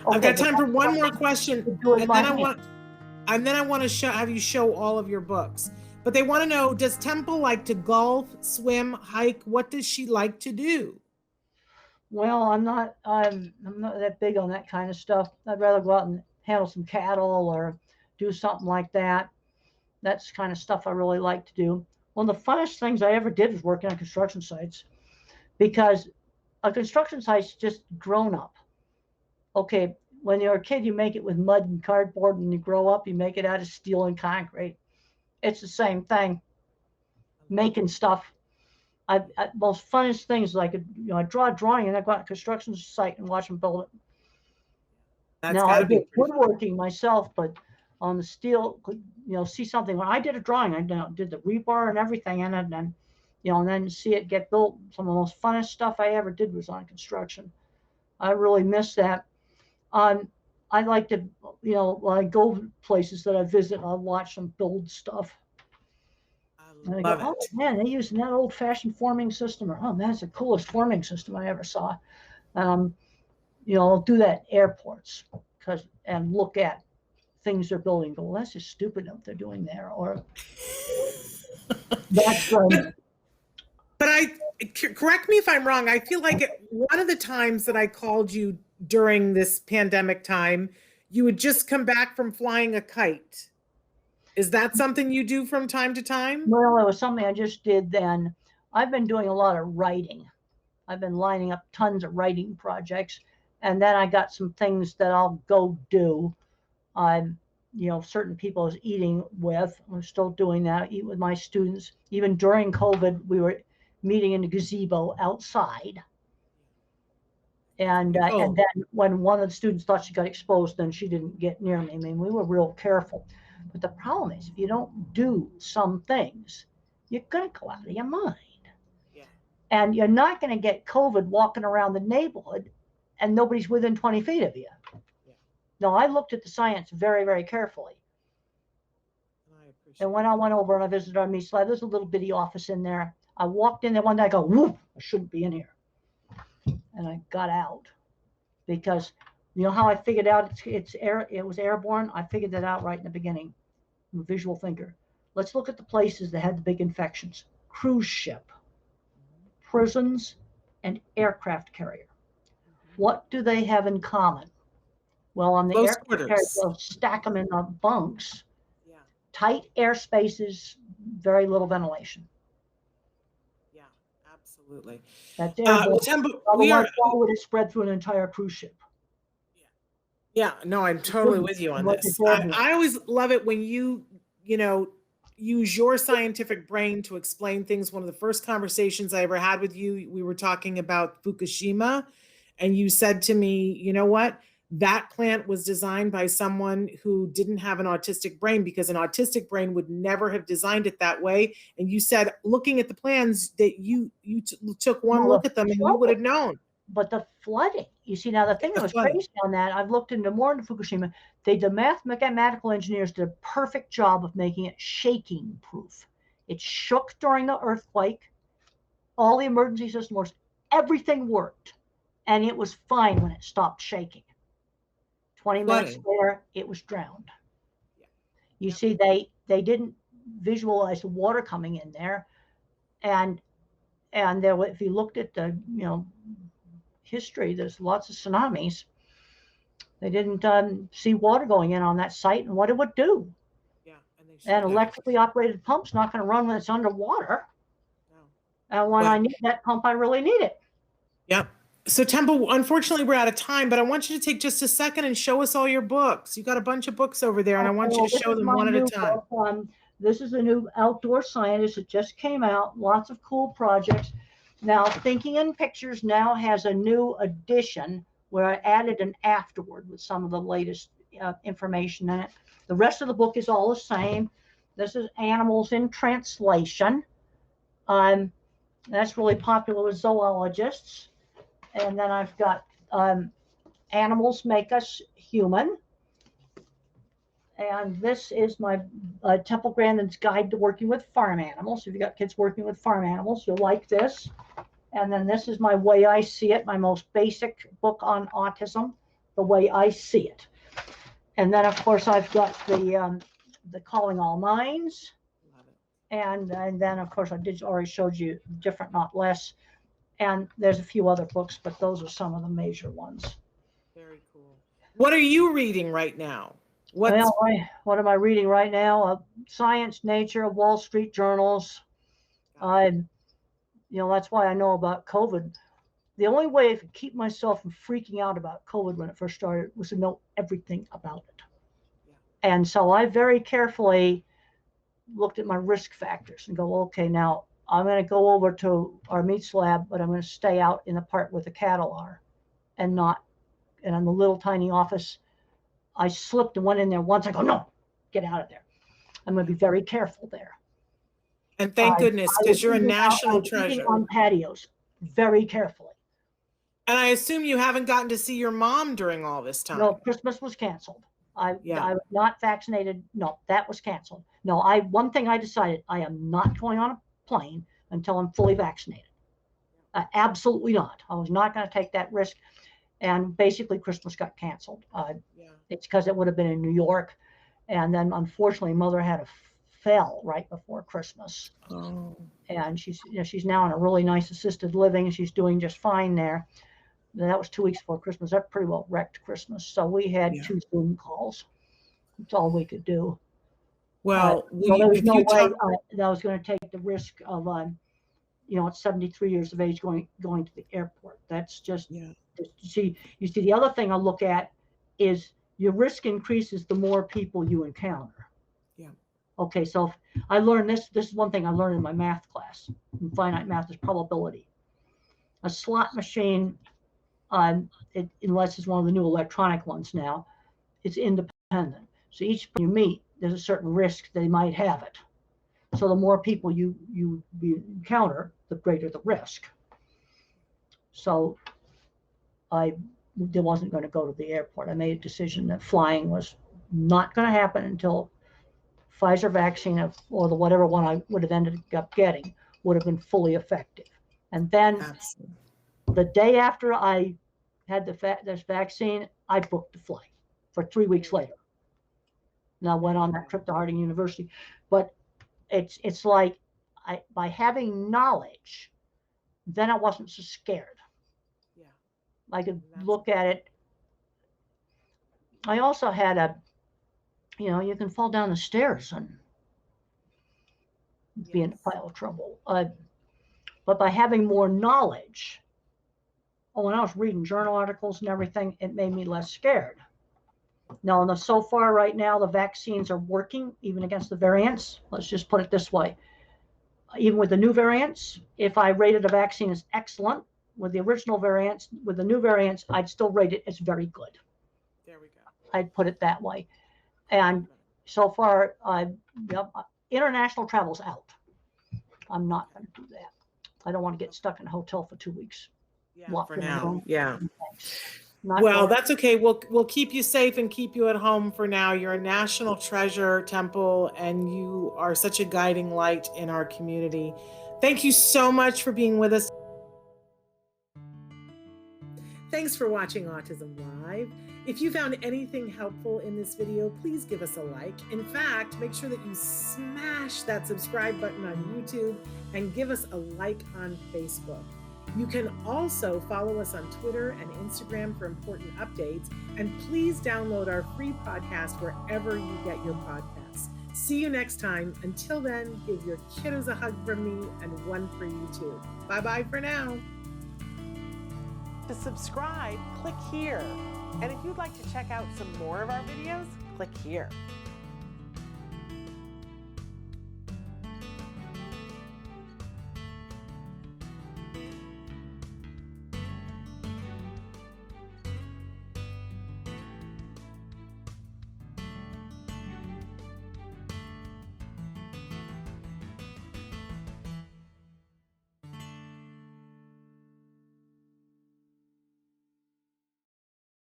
I've Okay, got time for one more question, do it and by then I hand. want, have you show all of your books. But they want to know: does Temple like to golf, swim, hike? What does she like to do? Well, I'm not that big on that kind of stuff. I'd rather go out and handle some cattle or do something like that. That's the kind of stuff I really like to do. One of the funnest things I ever did was working on construction sites, because a construction site's just grown up. Okay, when you're a kid, you make it with mud and cardboard, and you grow up, you make it out of steel and concrete. It's the same thing, making stuff. Most funnest things is I could, I draw a drawing and I go out to a construction site and watch them build it. That's Now got I to be did woodworking myself, but on the steel, see something. When I did a drawing, I did the rebar and everything in it, and and then see it get built. Some of the most funnest stuff I ever did was on construction. I really miss that. I like to, when I go places that I visit, I'll watch them build stuff. And I go, oh man, they're using that old-fashioned forming system, or oh man, that's the coolest forming system I ever saw. I'll do that at airports and look at things they're building. Go, well, that's just stupid what they're doing there, or that's. But correct me if I'm wrong. I feel like one of the times that I called you during this pandemic time, you would just come back from flying a kite. Is that something you do from time to time? Well, it was something I just did then. I've been doing a lot of writing. I've been lining up tons of writing projects, and then I got some things that I'll go do. Certain people I was eating with. I'm still doing that. I eat with my students. Even during COVID, we were meeting in the gazebo outside. And then when one of the students thought she got exposed, then she didn't get near me. I mean, we were real careful. But the problem is, if you don't do some things, you're going to go out of your mind. Yeah. And you're not going to get COVID walking around the neighborhood and nobody's within 20 feet of you. Yeah. No, I looked at the science very, very carefully. And when I went over and I visited our Meats Lab, there's a little bitty office in there. I walked in there one day, I go, whoop, I shouldn't be in here. And I got out, because you know how I figured out it was airborne? I figured that out right in the beginning. I'm a visual thinker. Let's look at the places that had the big infections. Cruise ship, prisons, and aircraft carrier. What do they have in common? Well, on the aircraft carrier, they'll stack them in the bunks. Yeah. Tight air spaces, very little ventilation. Yeah, absolutely. That's airborne. Why would it spread through an entire cruise ship? Yeah, no, I'm totally with you on this. I always love it when you use your scientific brain to explain things. One of the first conversations I ever had with you, we were talking about Fukushima, and you said to me, you know what? That plant was designed by someone who didn't have an autistic brain, because an autistic brain would never have designed it that way. And you said, looking at the plans, that you took one look at them and you would have known. But the flooding, you see, now the thing that was crazy on that, I've looked into more into Fukushima. The mathematical engineers did a perfect job of making it shaking proof. It shook during the earthquake. All the emergency system works. Everything worked. And it was fine when it stopped shaking. 20 minutes later, it was drowned. You see, they didn't visualize the water coming in there. And there, if you looked at the, history, there's lots of tsunamis. They didn't see water going in on that site and what it would do. Yeah, and electrically operated pump's not going to run when it's underwater. No. And when I need that pump, I really need it. Yeah. So Temple, unfortunately, we're out of time, but I want you to take just a second and show us all your books. You got a bunch of books over there, and I want you to show them one at a time. This is a new Outdoor Scientist. It just came out. Lots of cool projects. Now, Thinking in Pictures now has a new edition where I added an afterword with some of the latest information in it. The rest of the book is all the same. This is Animals in Translation. That's really popular with zoologists. And then I've got Animals Make Us Human. And this is my Temple Grandin's Guide to Working with Farm Animals. If you've got kids working with farm animals, you'll like this. And then this is my Way I See It, my most basic book on autism. the way I see it. And then, of course, I've got the Calling All Minds. And then, of course, I already showed you Different Not Less. And there's a few other books, but those are some of the major ones. Very cool. What are you reading right now? What am I reading right now? Science, Nature, Wall Street journals. That's why I know about COVID. The only way I could keep myself from freaking out about COVID when it first started was to know everything about it. Yeah. And so I very carefully looked at my risk factors and go, okay, now I'm going to go over to our meat slab, but I'm going to stay out in the part where the cattle are and in the little tiny office. I slipped and went in there once. I go, no, get out of there. I'm going to be very careful there. And thank goodness, because you're a national treasure. On patios, very carefully. And I assume you haven't gotten to see your mom during all this time. No, Christmas was canceled. I was not vaccinated. No, that was canceled. No, one thing I decided, I am not going on a plane until I'm fully vaccinated. Absolutely not. I was not going to take that risk. And basically Christmas got canceled. It's because it would have been in New York. And then unfortunately, Mother had a fell right before Christmas. Oh. And she's now in a really nice assisted living, and she's doing just fine there. That was 2 weeks before Christmas. That pretty well wrecked Christmas. So we had 2 Zoom calls. That's all we could do. Well, there was no way that I was going to take the risk of, at 73 years of age going to the airport. That's just, you see, the other thing I look at is your risk increases the more people you encounter. Yeah. Okay, so I learned this is one thing I learned in my math class. In finite math is probability. A slot machine, unless it's one of the new electronic ones now, it's independent. So each you meet, there's a certain risk they might have it. So the more people you encounter, the greater the risk. So I wasn't going to go to the airport. I made a decision that flying was not going to happen until Pfizer vaccine or the whatever one I would have ended up getting would have been fully effective. And then the day after I had this vaccine, I booked the flight for 3 weeks later. And I went on that trip to Harding University. But it's like by having knowledge, then I wasn't so scared. Yeah, I could look at it. I also had you can fall down the stairs and be in a pile of trouble. But by having more knowledge, when I was reading journal articles and everything, it made me less scared. Now, so far right now, the vaccines are working even against the variants. Let's just put it this way. Even with the new variants, if I rated a vaccine as excellent with the original variants, with the new variants, I'd still rate it as very good. There we go. I'd put it that way. And so far, international travel's out. I'm not going to do that. I don't want to get stuck in a hotel for 2 weeks. Yeah, for now. Yeah. Well, that's okay. We'll keep you safe and keep you at home for now. You're a national treasure, Temple, and you are such a guiding light in our community. Thank you so much for being with us. Thanks for watching Autism Live. If you found anything helpful in this video, please give us a like. In fact, make sure that you smash that subscribe button on YouTube and give us a like on Facebook. You can also follow us on Twitter and Instagram for important updates. And please download our free podcast wherever you get your podcasts. See you next time. Until then, give your kiddos a hug from me and one for you too. Bye-bye for now. To subscribe, click here. And if you'd like to check out some more of our videos, click here.